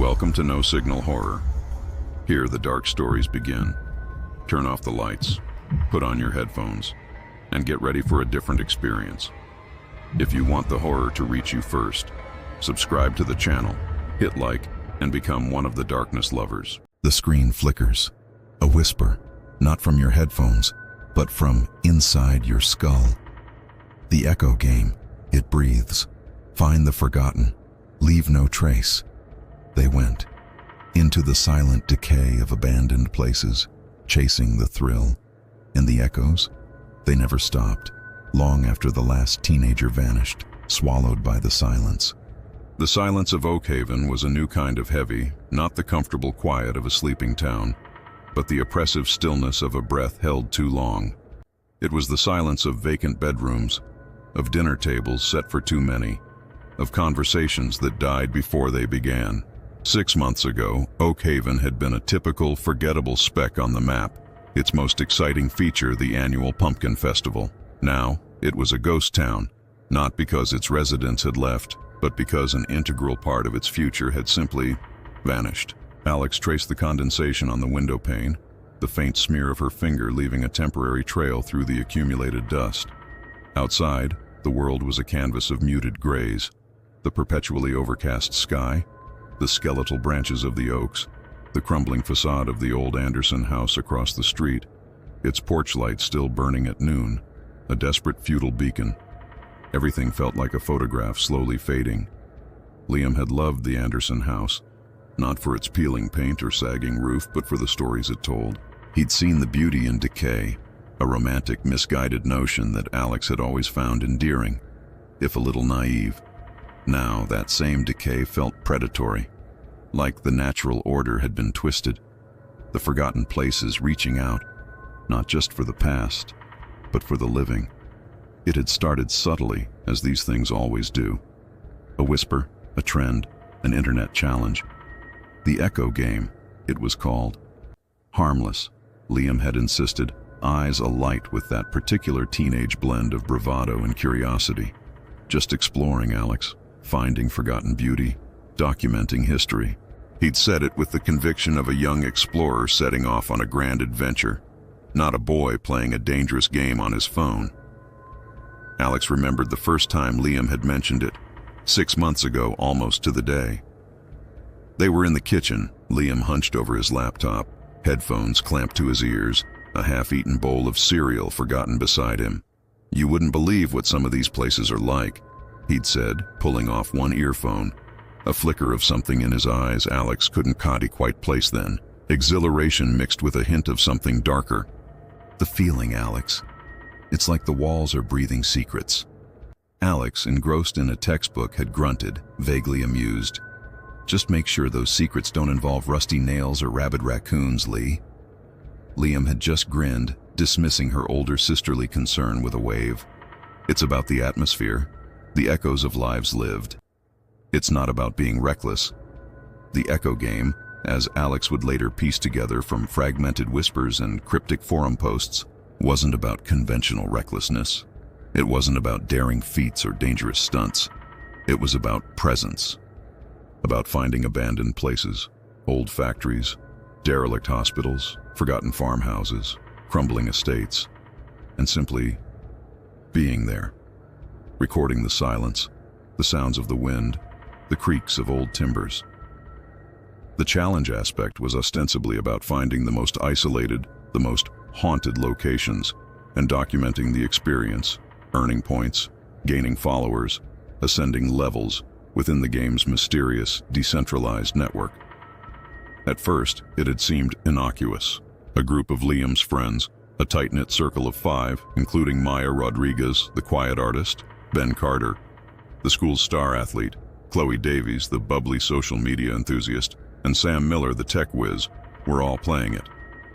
Welcome to No Signal Horror. Here the dark stories begin. Turn off the lights, put on your headphones, and get ready for a different experience. If you want the horror to reach you first, subscribe to the channel, hit like, and become one of the darkness lovers. The screen flickers. A whisper, not from your headphones, but from inside your skull. The echo game. It breathes. Find the forgotten. Leave no trace. They went into the silent decay of abandoned places, chasing the thrill. And the echoes? They never stopped, long after the last teenager vanished, swallowed by the silence. The silence of Oakhaven was a new kind of heavy, not the comfortable quiet of a sleeping town, but the oppressive stillness of a breath held too long. It was the silence of vacant bedrooms, of dinner tables set for too many, of conversations that died before they began. 6 months ago, Oakhaven had been a typical, forgettable speck on the map, its most exciting feature the annual Pumpkin Festival. Now, it was a ghost town, not because its residents had left, but because an integral part of its future had simply vanished. Alex traced the condensation on the window pane, the faint smear of her finger leaving a temporary trail through the accumulated dust. Outside, the world was a canvas of muted grays, the perpetually overcast sky, the skeletal branches of the oaks, the crumbling facade of the old Anderson house across the street, its porch light still burning at noon, a desperate futile beacon. Everything felt like a photograph slowly fading. Liam had loved the Anderson house, not for its peeling paint or sagging roof, but for the stories it told. He'd seen the beauty in decay, a romantic, misguided notion that Alex had always found endearing, if a little naive. Now, that same decay felt predatory, like the natural order had been twisted, the forgotten places reaching out, not just for the past, but for the living. It had started subtly, as these things always do. A whisper, a trend, an internet challenge. The echo game, it was called. Harmless, Liam had insisted, eyes alight with that particular teenage blend of bravado and curiosity. Just exploring, Alex. Finding forgotten beauty, documenting history. He'd said it with the conviction of a young explorer setting off on a grand adventure, not a boy playing a dangerous game on his phone. Alex remembered the first time Liam had mentioned it, 6 months ago, almost to the day. They were in the kitchen, Liam hunched over his laptop, headphones clamped to his ears, a half-eaten bowl of cereal forgotten beside him. "You wouldn't believe what some of these places are like," he'd said, pulling off one earphone. A flicker of something in his eyes Alex couldn't quite place then. Exhilaration mixed with a hint of something darker. "The feeling, Alex. It's like the walls are breathing secrets." Alex, engrossed in a textbook, had grunted, vaguely amused. "Just make sure those secrets don't involve rusty nails or rabid raccoons, Lee." Liam had just grinned, dismissing her older sisterly concern with a wave. "It's about the atmosphere. The echoes of lives lived. It's not about being reckless." The echo game, as Alex would later piece together from fragmented whispers and cryptic forum posts, wasn't about conventional recklessness. It wasn't about daring feats or dangerous stunts. It was about presence. About finding abandoned places, old factories, derelict hospitals, forgotten farmhouses, crumbling estates, and simply being there. Recording the silence, the sounds of the wind, the creaks of old timbers. The challenge aspect was ostensibly about finding the most isolated, the most haunted locations, and documenting the experience, earning points, gaining followers, ascending levels within the game's mysterious, decentralized network. At first, it had seemed innocuous. A group of Liam's friends, a tight-knit circle of 5, including Maya Rodriguez, the quiet artist, Ben Carter, the school's star athlete, Chloe Davies, the bubbly social media enthusiast, and Sam Miller, the tech whiz, were all playing it.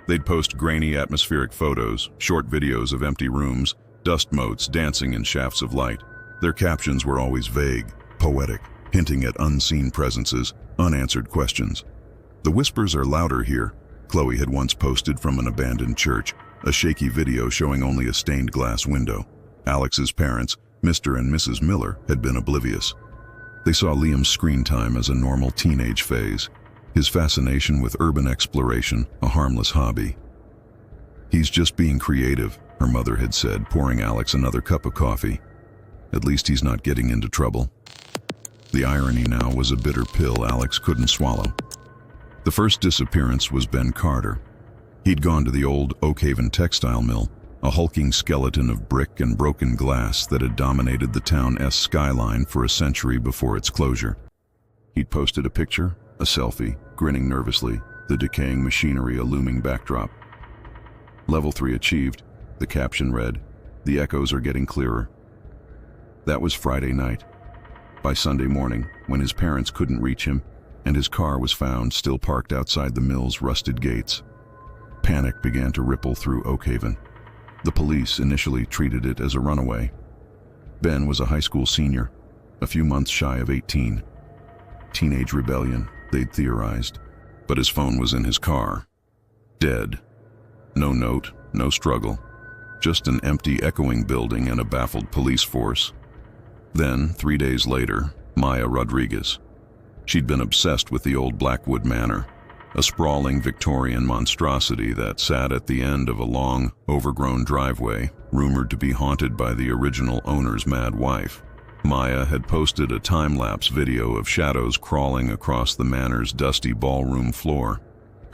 They'd post grainy atmospheric photos, short videos of empty rooms, dust motes dancing in shafts of light. Their captions were always vague, poetic, hinting at unseen presences, unanswered questions. "The whispers are louder here," Chloe had once posted from an abandoned church, a shaky video showing only a stained glass window. Alex's parents, Mr. and Mrs. Miller, had been oblivious. They saw Liam's screen time as a normal teenage phase, his fascination with urban exploration a harmless hobby. "He's just being creative," her mother had said, pouring Alex another cup of coffee. "At least he's not getting into trouble." The irony now was a bitter pill Alex couldn't swallow. The first disappearance was Ben Carter. He'd gone to the old Oakhaven textile mill, a hulking skeleton of brick and broken glass that had dominated the town's skyline for a century before its closure. He'd posted a picture, a selfie, grinning nervously, the decaying machinery a looming backdrop. "Level 3 achieved," the caption read. "The echoes are getting clearer." That was Friday night. By Sunday morning, when his parents couldn't reach him, and his car was found still parked outside the mill's rusted gates, panic began to ripple through Oakhaven. The police initially treated it as a runaway. Ben was a high school senior, a few months shy of 18. Teenage rebellion, they'd theorized. But his phone was in his car. Dead. No note, no struggle. Just an empty, echoing building and a baffled police force. Then, 3 days later, Maya Rodriguez. She'd been obsessed with the old Blackwood Manor, a sprawling Victorian monstrosity that sat at the end of a long, overgrown driveway, rumored to be haunted by the original owner's mad wife. Maya had posted a time-lapse video of shadows crawling across the manor's dusty ballroom floor.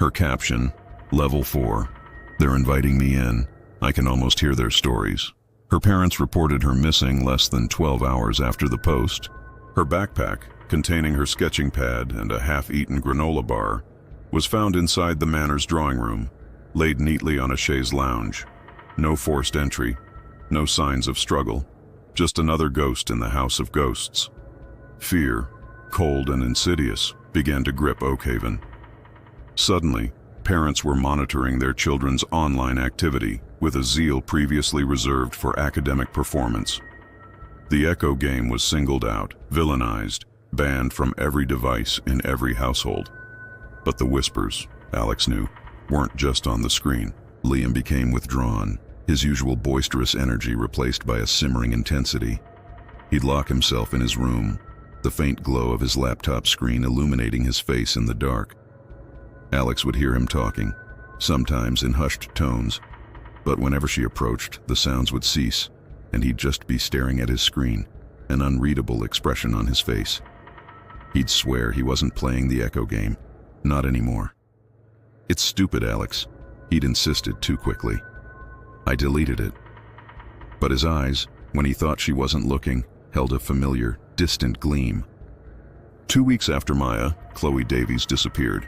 Her caption, "Level 4. They're inviting me in. I can almost hear their stories." Her parents reported her missing less than 12 hours after the post. Her backpack, containing her sketching pad and a half-eaten granola bar, was found inside the manor's drawing room, laid neatly on a chaise lounge. No forced entry, no signs of struggle, just another ghost in the house of ghosts. Fear, cold and insidious, began to grip Oakhaven. Suddenly, parents were monitoring their children's online activity with a zeal previously reserved for academic performance. The Echo game was singled out, villainized, banned from every device in every household. But the whispers, Alex knew, weren't just on the screen. Liam became withdrawn, his usual boisterous energy replaced by a simmering intensity. He'd lock himself in his room, the faint glow of his laptop screen illuminating his face in the dark. Alex would hear him talking, sometimes in hushed tones, but whenever she approached, the sounds would cease, and he'd just be staring at his screen, an unreadable expression on his face. He'd swear he wasn't playing the Echo game. Not anymore. "It's stupid, Alex," he'd insisted too quickly. "I deleted it." But his eyes, when he thought she wasn't looking, held a familiar, distant gleam. 2 weeks after Maya, Chloe Davies disappeared.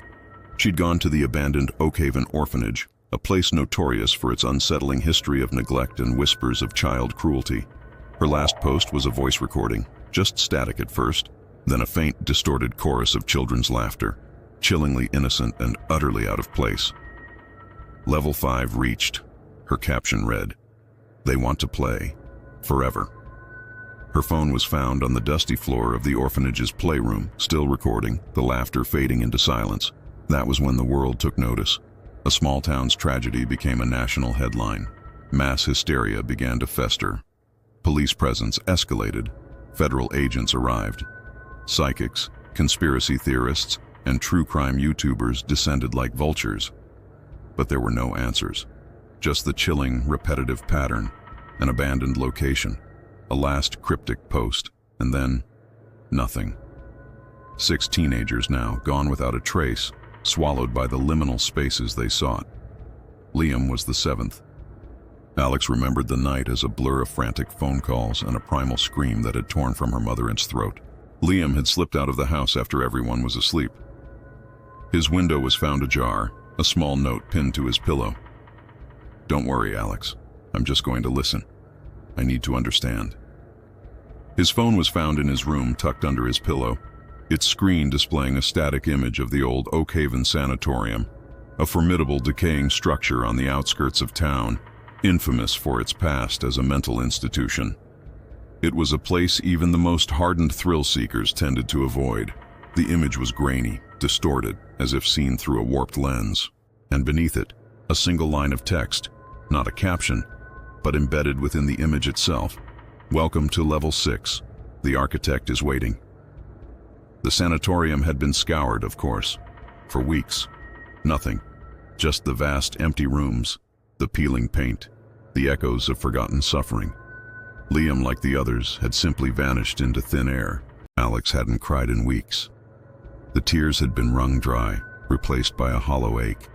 She'd gone to the abandoned Oakhaven orphanage, a place notorious for its unsettling history of neglect and whispers of child cruelty. Her last post was a voice recording, just static at first, then a faint, distorted chorus of children's laughter, chillingly innocent and utterly out of place. "Level 5 reached," her caption read. "They want to play. Forever." Her phone was found on the dusty floor of the orphanage's playroom, still recording, the laughter fading into silence. That was when the world took notice. A small town's tragedy became a national headline. Mass hysteria began to fester. Police presence escalated. Federal agents arrived. Psychics, conspiracy theorists, and true crime YouTubers descended like vultures. But there were no answers. Just the chilling, repetitive pattern, an abandoned location, a last cryptic post, and then nothing. 6 teenagers now, gone without a trace, swallowed by the liminal spaces they sought. Liam was the 7th. Alex remembered the night as a blur of frantic phone calls and a primal scream that had torn from her mother's throat. Liam had slipped out of the house after everyone was asleep. His window was found ajar, a small note pinned to his pillow. "Don't worry, Alex. I'm just going to listen. I need to understand." His phone was found in his room, tucked under his pillow, its screen displaying a static image of the old Oakhaven Sanatorium, a formidable decaying structure on the outskirts of town, infamous for its past as a mental institution. It was a place even the most hardened thrill-seekers tended to avoid. The image was grainy, distorted, as if seen through a warped lens. And beneath it, a single line of text, not a caption, but embedded within the image itself. "Welcome to Level 6. The architect is waiting." The sanatorium had been scoured, of course. For weeks. Nothing. Just the vast, empty rooms, the peeling paint, the echoes of forgotten suffering. Liam, like the others, had simply vanished into thin air. Alex hadn't cried in weeks. The tears had been wrung dry, replaced by a hollow ache,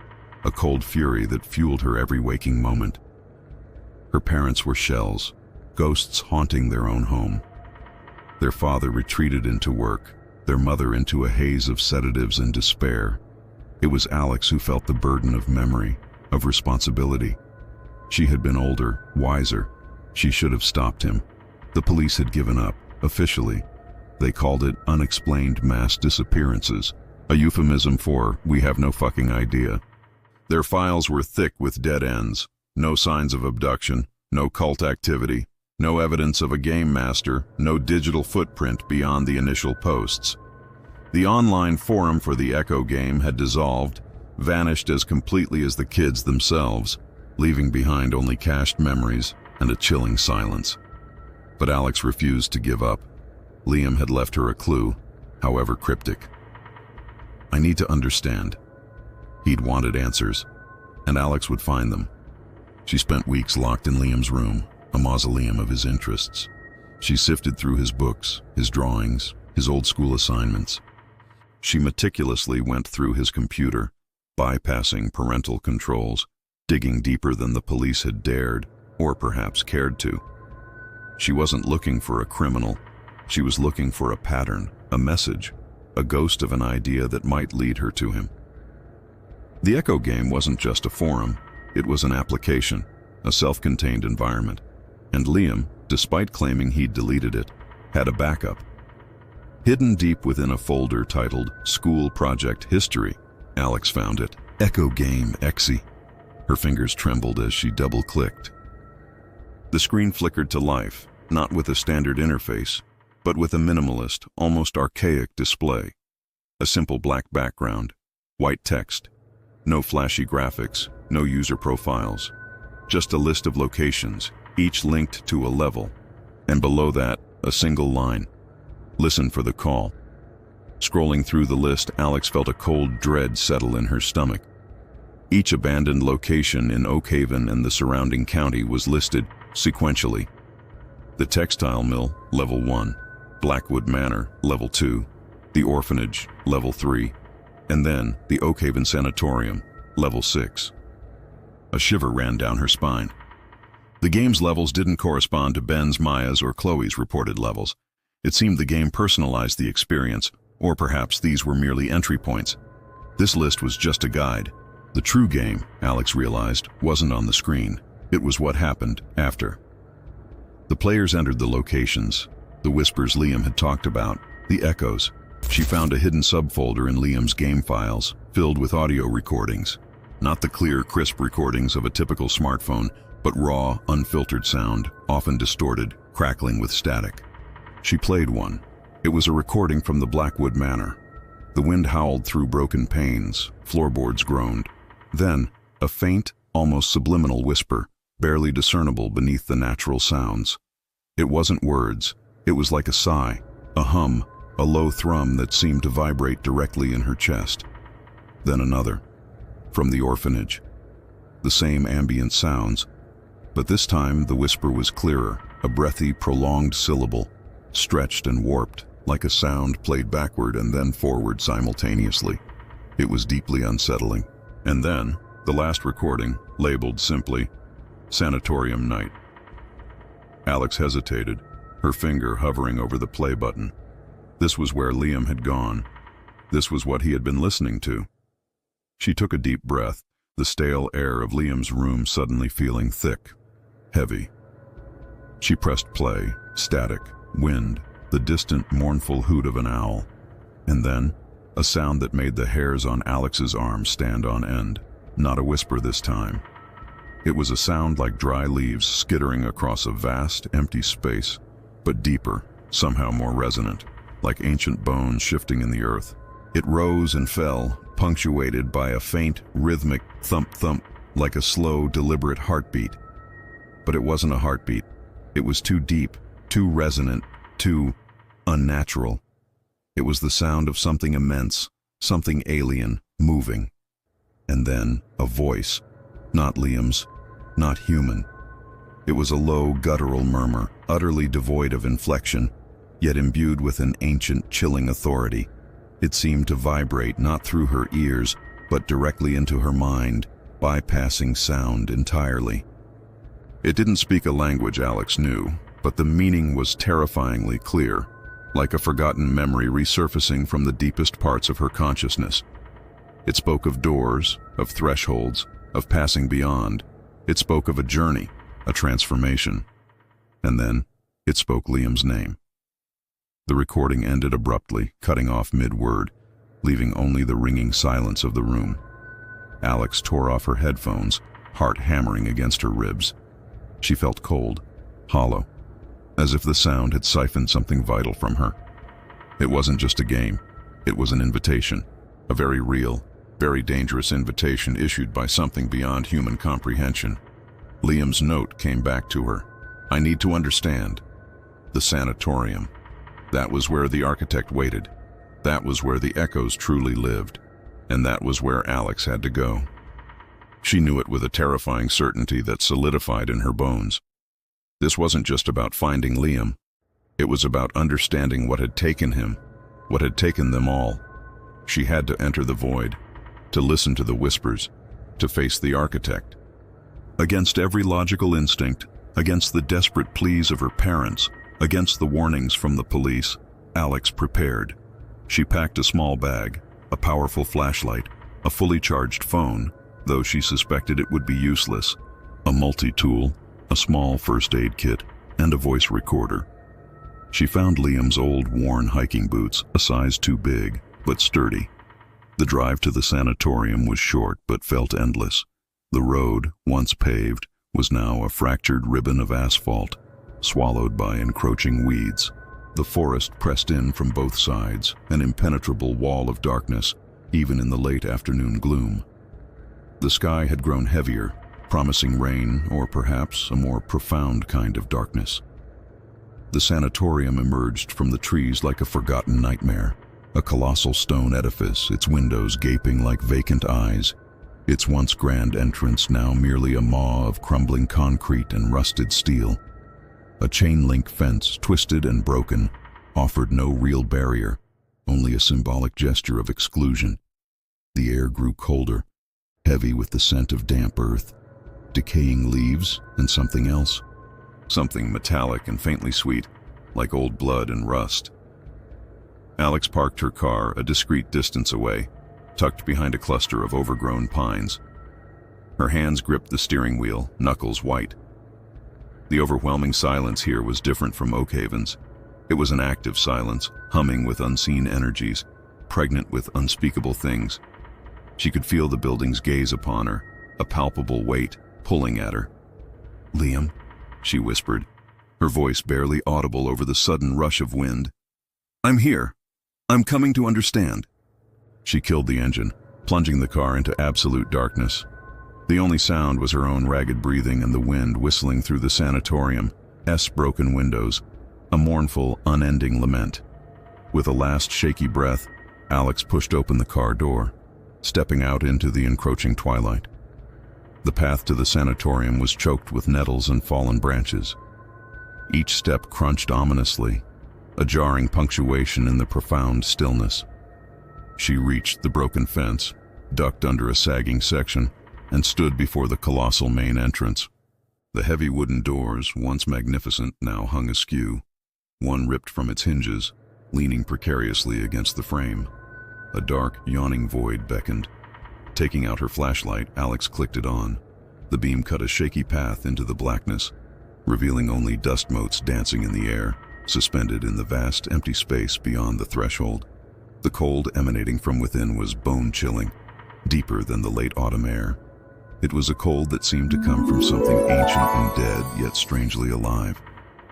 a cold fury that fueled her every waking moment. Her parents were shells, ghosts haunting their own home. Their father retreated into work, their mother into a haze of sedatives and despair. It was Alex who felt the burden of memory, of responsibility. She had been older, wiser. She should have stopped him. The police had given up, officially. They called it unexplained mass disappearances, a euphemism for we have no fucking idea. Their files were thick with dead ends, no signs of abduction, no cult activity, no evidence of a game master, no digital footprint beyond the initial posts. The online forum for the Echo game had dissolved, vanished as completely as the kids themselves, leaving behind only cached memories and a chilling silence. But Alex refused to give up. Liam had left her a clue, however cryptic. I need to understand. He'd wanted answers, and Alex would find them. She spent weeks locked in Liam's room, a mausoleum of his interests. She sifted through his books, his drawings, his old school assignments. She meticulously went through his computer, bypassing parental controls, digging deeper than the police had dared, or perhaps cared to. She wasn't looking for a criminal. She was looking for a pattern, a message, a ghost of an idea that might lead her to him. The Echo game wasn't just a forum. It was an application, a self-contained environment. And Liam, despite claiming he'd deleted it, had a backup. Hidden deep within a folder titled School Project History, Alex found it. Echo Game Exe. Her fingers trembled as she double-clicked. The screen flickered to life, not with a standard interface, but with a minimalist, almost archaic display. A simple black background, white text, no flashy graphics, no user profiles. Just a list of locations, each linked to a level. And below that, a single line. Listen for the call. Scrolling through the list, Alex felt a cold dread settle in her stomach. Each abandoned location in Oakhaven and the surrounding county was listed sequentially. The textile mill, level 1, Blackwood Manor, level 2, the orphanage, level 3, and then the Oakhaven Sanatorium, level 6. A shiver ran down her spine. The game's levels didn't correspond to Ben's, Maya's, or Chloe's reported levels. It seemed the game personalized the experience, or perhaps these were merely entry points. This list was just a guide. The true game, Alex realized, wasn't on the screen. It was what happened after. The players entered the locations, the whispers Liam had talked about, the echoes. She found a hidden subfolder in Liam's game files, filled with audio recordings. Not the clear, crisp recordings of a typical smartphone, but raw, unfiltered sound, often distorted, crackling with static. She played one. It was a recording from the Blackwood Manor. The wind howled through broken panes, floorboards groaned. Then, a faint, almost subliminal whisper, barely discernible beneath the natural sounds. It wasn't words. It was like a sigh, a hum, a low thrum that seemed to vibrate directly in her chest. Then another, from the orphanage. The same ambient sounds, but this time the whisper was clearer, a breathy, prolonged syllable, stretched and warped, like a sound played backward and then forward simultaneously. It was deeply unsettling. And then, the last recording, labeled simply, Sanatorium Night. Alex hesitated, her finger hovering over the play button. This was where Liam had gone. This was what he had been listening to. She took a deep breath, the stale air of Liam's room suddenly feeling thick, heavy. She pressed play, static, wind, the distant, mournful hoot of an owl. And then, a sound that made the hairs on Alex's arm stand on end. Not a whisper this time. It was a sound like dry leaves skittering across a vast, empty space, but deeper, somehow more resonant, like ancient bones shifting in the earth. It rose and fell, punctuated by a faint, rhythmic thump-thump, like a slow, deliberate heartbeat. But it wasn't a heartbeat. It was too deep, too resonant, too unnatural. It was the sound of something immense, something alien, moving. And then, a voice. Not Liam's, not human. It was a low, guttural murmur, utterly devoid of inflection, yet imbued with an ancient, chilling authority. It seemed to vibrate not through her ears, but directly into her mind, bypassing sound entirely. It didn't speak a language Alex knew, but the meaning was terrifyingly clear, like a forgotten memory resurfacing from the deepest parts of her consciousness. It spoke of doors, of thresholds, of passing beyond. It spoke of a journey, a transformation. And then, it spoke Liam's name. The recording ended abruptly, cutting off mid-word, leaving only the ringing silence of the room. Alex tore off her headphones, heart hammering against her ribs. She felt cold, hollow, as if the sound had siphoned something vital from her. It wasn't just a game. It was an invitation, a very real, very dangerous invitation issued by something beyond human comprehension. Liam's note came back to her. I need to understand. The sanatorium. That was where the architect waited. That was where the echoes truly lived. And that was where Alex had to go. She knew it with a terrifying certainty that solidified in her bones. This wasn't just about finding Liam. It was about understanding what had taken him, what had taken them all. She had to enter the void, to listen to the whispers, to face the architect. Against every logical instinct, against the desperate pleas of her parents, against the warnings from the police, Alex prepared. She packed a small bag, a powerful flashlight, a fully charged phone, though she suspected it would be useless, a multi-tool, a small first aid kit, and a voice recorder. She found Liam's old, worn hiking boots, a size too big, but sturdy. The drive to the sanatorium was short but felt endless. The road, once paved, was now a fractured ribbon of asphalt, swallowed by encroaching weeds. The forest pressed in from both sides, an impenetrable wall of darkness, even in the late afternoon gloom. The sky had grown heavier, promising rain or perhaps a more profound kind of darkness. The sanatorium emerged from the trees like a forgotten nightmare, a colossal stone edifice, its windows gaping like vacant eyes, its once grand entrance now merely a maw of crumbling concrete and rusted steel. A chain-link fence, twisted and broken, offered no real barrier, only a symbolic gesture of exclusion. The air grew colder, heavy with the scent of damp earth, decaying leaves and something else. Something metallic and faintly sweet, like old blood and rust. Alex parked her car a discreet distance away, tucked behind a cluster of overgrown pines. Her hands gripped the steering wheel, knuckles white. The overwhelming silence here was different from Oakhaven's. It was an active silence, humming with unseen energies, pregnant with unspeakable things. She could feel the building's gaze upon her, a palpable weight pulling at her. "Liam," she whispered, her voice barely audible over the sudden rush of wind. "I'm here. I'm coming to understand." She killed the engine, plunging the car into absolute darkness. The only sound was her own ragged breathing and the wind whistling through the sanatorium's broken windows, a mournful, unending lament. With a last shaky breath, Alex pushed open the car door, stepping out into the encroaching twilight. The path to the sanatorium was choked with nettles and fallen branches. Each step crunched ominously, a jarring punctuation in the profound stillness. She reached the broken fence, ducked under a sagging section, and stood before the colossal main entrance. The heavy wooden doors, once magnificent, now hung askew, one ripped from its hinges, leaning precariously against the frame. A dark, yawning void beckoned. Taking out her flashlight, Alex clicked it on. The beam cut a shaky path into the blackness, revealing only dust motes dancing in the air, suspended in the vast, empty space beyond the threshold. The cold emanating from within was bone-chilling, deeper than the late autumn air. It was a cold that seemed to come from something ancient and dead, yet strangely alive.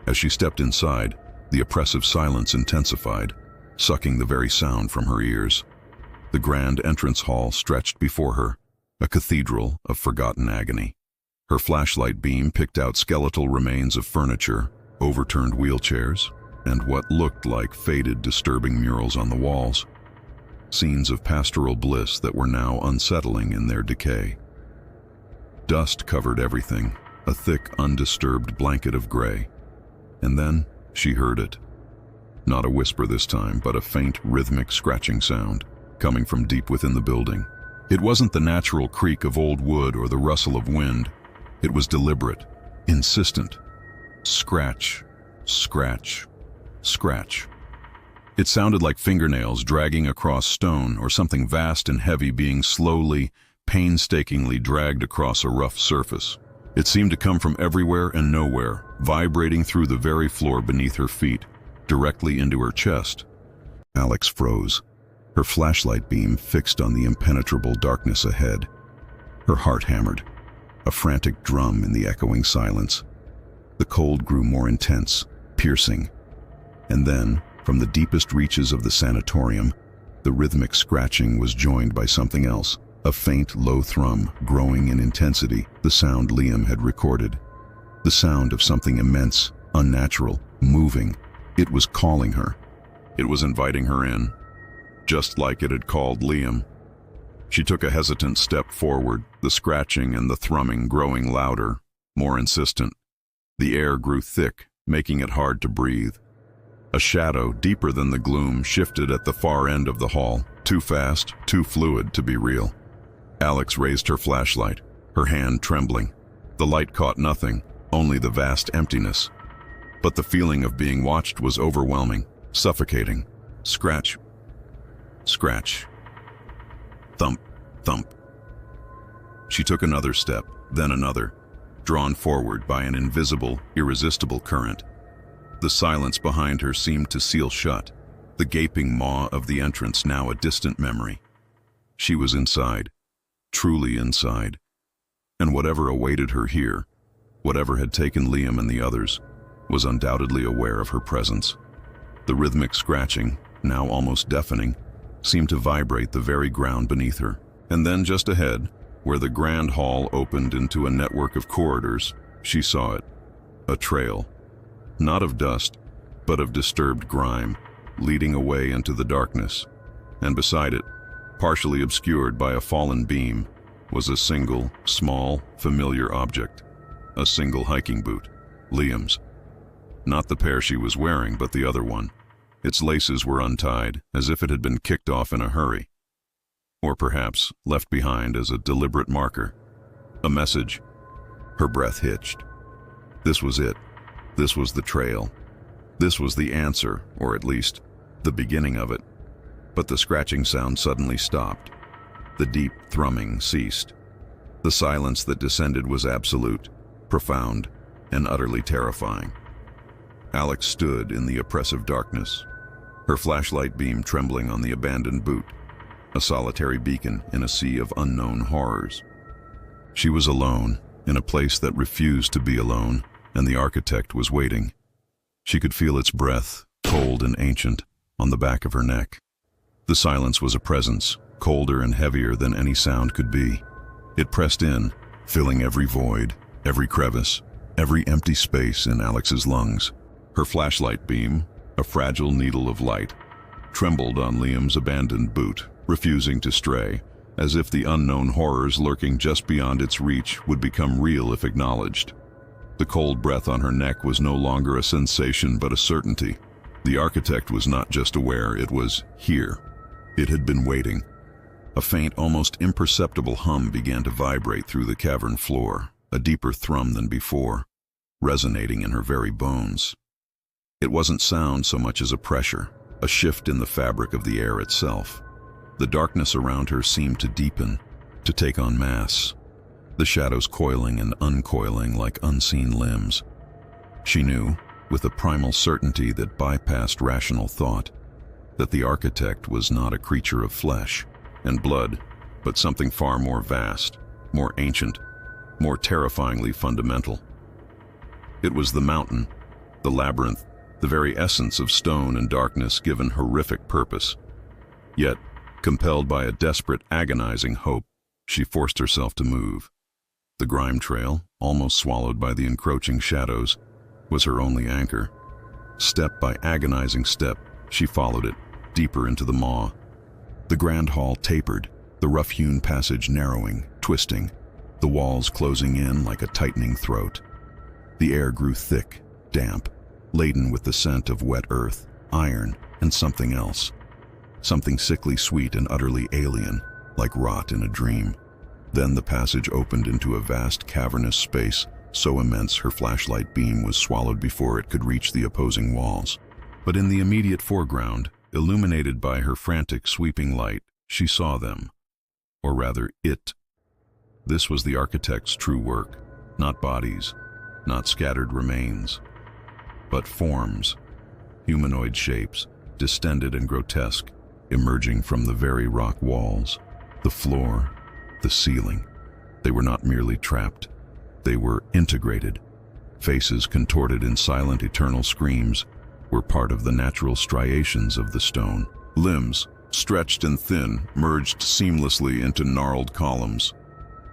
As she stepped inside, the oppressive silence intensified, sucking the very sound from her ears. The grand entrance hall stretched before her, a cathedral of forgotten agony. Her flashlight beam picked out skeletal remains of furniture, overturned wheelchairs, and what looked like faded, disturbing murals on the walls. Scenes of pastoral bliss that were now unsettling in their decay. Dust covered everything, a thick, undisturbed blanket of gray. And then she heard it. Not a whisper this time, but a faint, rhythmic scratching sound, coming from deep within the building. It wasn't the natural creak of old wood or the rustle of wind. It was deliberate, insistent. Scratch, scratch, scratch. It sounded like fingernails dragging across stone or something vast and heavy being slowly, painstakingly dragged across a rough surface. It seemed to come from everywhere and nowhere, vibrating through the very floor beneath her feet, directly into her chest. Alex froze, her flashlight beam fixed on the impenetrable darkness ahead. Her heart hammered, a frantic drum in the echoing silence. The cold grew more intense, piercing. And then, from the deepest reaches of the sanatorium, the rhythmic scratching was joined by something else, a faint, low thrum, growing in intensity, the sound Liam had recorded. The sound of something immense, unnatural, moving. It was calling her. It was inviting her in, just like it had called Liam. She took a hesitant step forward, the scratching and the thrumming growing louder, more insistent. The air grew thick, making it hard to breathe. A shadow, deeper than the gloom, shifted at the far end of the hall, too fast, too fluid to be real. Alex raised her flashlight, her hand trembling. The light caught nothing, only the vast emptiness. But the feeling of being watched was overwhelming, suffocating. Scratch, scratch, thump, thump. She took another step, then another, drawn forward by an invisible, irresistible current. The silence behind her seemed to seal shut, the gaping maw of the entrance now a distant memory. She was inside, truly inside, and whatever awaited her here, whatever had taken Liam and the others, was undoubtedly aware of her presence. The rhythmic scratching, now almost deafening, seemed to vibrate the very ground beneath her. And then just ahead, where the grand hall opened into a network of corridors, she saw it, a trail. Not of dust, but of disturbed grime, leading away into the darkness. And beside it, partially obscured by a fallen beam, was a single, small, familiar object. A single hiking boot, Liam's. Not the pair she was wearing, but the other one. Its laces were untied, as if it had been kicked off in a hurry. Or perhaps left behind as a deliberate marker. A message. Her breath hitched. This was it. This was the trail. This was the answer, or at least, the beginning of it. But the scratching sound suddenly stopped. The deep thrumming ceased. The silence that descended was absolute, profound, and utterly terrifying. Alex stood in the oppressive darkness, her flashlight beam trembling on the abandoned boot, a solitary beacon in a sea of unknown horrors. She was alone, in a place that refused to be alone, and the architect was waiting. She could feel its breath, cold and ancient, on the back of her neck. The silence was a presence, colder and heavier than any sound could be. It pressed in, filling every void, every crevice, every empty space in Alex's lungs. Her flashlight beam, a fragile needle of light, trembled on Liam's abandoned boot, refusing to stray, as if the unknown horrors lurking just beyond its reach would become real if acknowledged. The cold breath on her neck was no longer a sensation but a certainty. The architect was not just aware, it was here. It had been waiting. A faint, almost imperceptible hum began to vibrate through the cavern floor, a deeper thrum than before, resonating in her very bones. It wasn't sound so much as a pressure, a shift in the fabric of the air itself. The darkness around her seemed to deepen, to take on mass, the shadows coiling and uncoiling like unseen limbs. She knew, with a primal certainty that bypassed rational thought, that the architect was not a creature of flesh and blood, but something far more vast, more ancient, more terrifyingly fundamental. It was the mountain, the labyrinth, the very essence of stone and darkness given horrific purpose. Yet, compelled by a desperate, agonizing hope, she forced herself to move. The grime trail, almost swallowed by the encroaching shadows, was her only anchor. Step by agonizing step, she followed it, deeper into the maw. The grand hall tapered, the rough-hewn passage narrowing, twisting, the walls closing in like a tightening throat. The air grew thick, damp, laden with the scent of wet earth, iron, and something else. Something sickly sweet and utterly alien, like rot in a dream. Then the passage opened into a vast cavernous space, so immense her flashlight beam was swallowed before it could reach the opposing walls. But in the immediate foreground, illuminated by her frantic sweeping light, she saw them. Or rather, it. This was the architect's true work, not bodies, not scattered remains, but forms, humanoid shapes, distended and grotesque, emerging from the very rock walls, the floor, the ceiling. They were not merely trapped. They were integrated. Faces contorted in silent eternal screams were part of the natural striations of the stone. Limbs, stretched and thin, merged seamlessly into gnarled columns.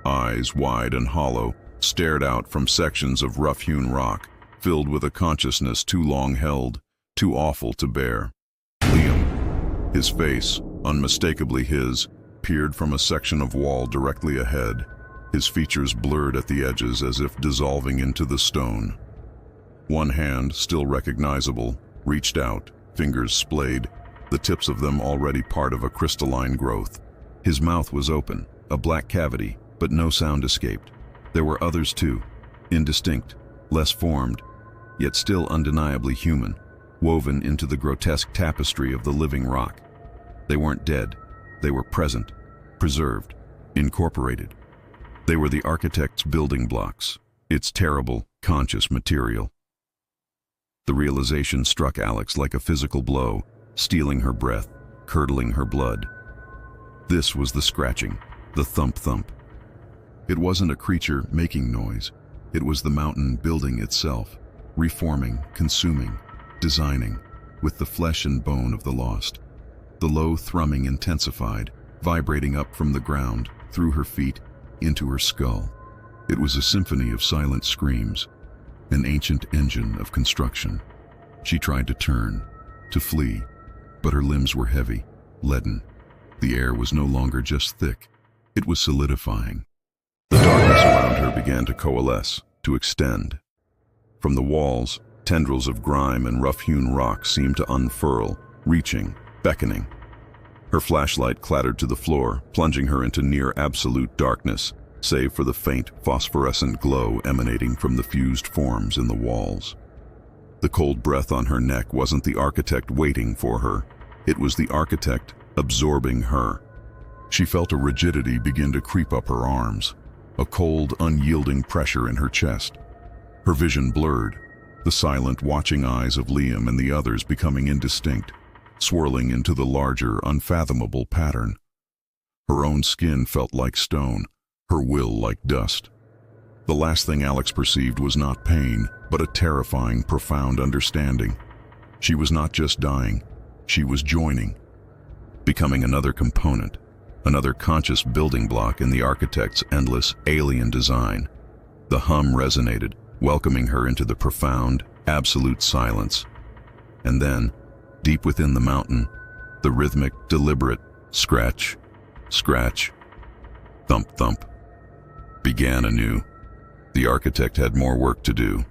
Eyes, wide and hollow, stared out from sections of rough-hewn rock, filled with a consciousness too long held, too awful to bear. Liam, his face, unmistakably his, peered from a section of wall directly ahead, his features blurred at the edges as if dissolving into the stone. One hand, still recognizable, reached out, fingers splayed, the tips of them already part of a crystalline growth. His mouth was open, a black cavity, but no sound escaped. There were others too, indistinct, less formed, yet still undeniably human, woven into the grotesque tapestry of the living rock. They weren't dead. They were present, preserved, incorporated. They were the architect's building blocks, its terrible, conscious material. The realization struck Alex like a physical blow, stealing her breath, curdling her blood. This was the scratching, the thump-thump. It wasn't a creature making noise. It was the mountain building itself, reforming, consuming, designing, with the flesh and bone of the lost. The low thrumming intensified, vibrating up from the ground, through her feet, into her skull. It was a symphony of silent screams, an ancient engine of construction. She tried to turn, to flee, but her limbs were heavy, leaden. The air was no longer just thick, it was solidifying. The darkness around her began to coalesce, to extend. From the walls, tendrils of grime and rough-hewn rock seemed to unfurl, reaching, beckoning. Her flashlight clattered to the floor, plunging her into near absolute darkness, save for the faint, phosphorescent glow emanating from the fused forms in the walls. The cold breath on her neck wasn't the architect waiting for her. It was the architect absorbing her. She felt a rigidity begin to creep up her arms, a cold, unyielding pressure in her chest. Her vision blurred, the silent, watching eyes of Liam and the others becoming indistinct, swirling into the larger, unfathomable pattern. Her own skin felt like stone, her will like dust. The last thing Alex perceived was not pain, but a terrifying, profound understanding. She was not just dying, she was joining, becoming another component, another conscious building block in the architect's endless, alien design. The hum resonated, welcoming her into the profound, absolute silence. And then, deep within the mountain, the rhythmic, deliberate scratch, scratch, thump, thump began anew. The architect had more work to do.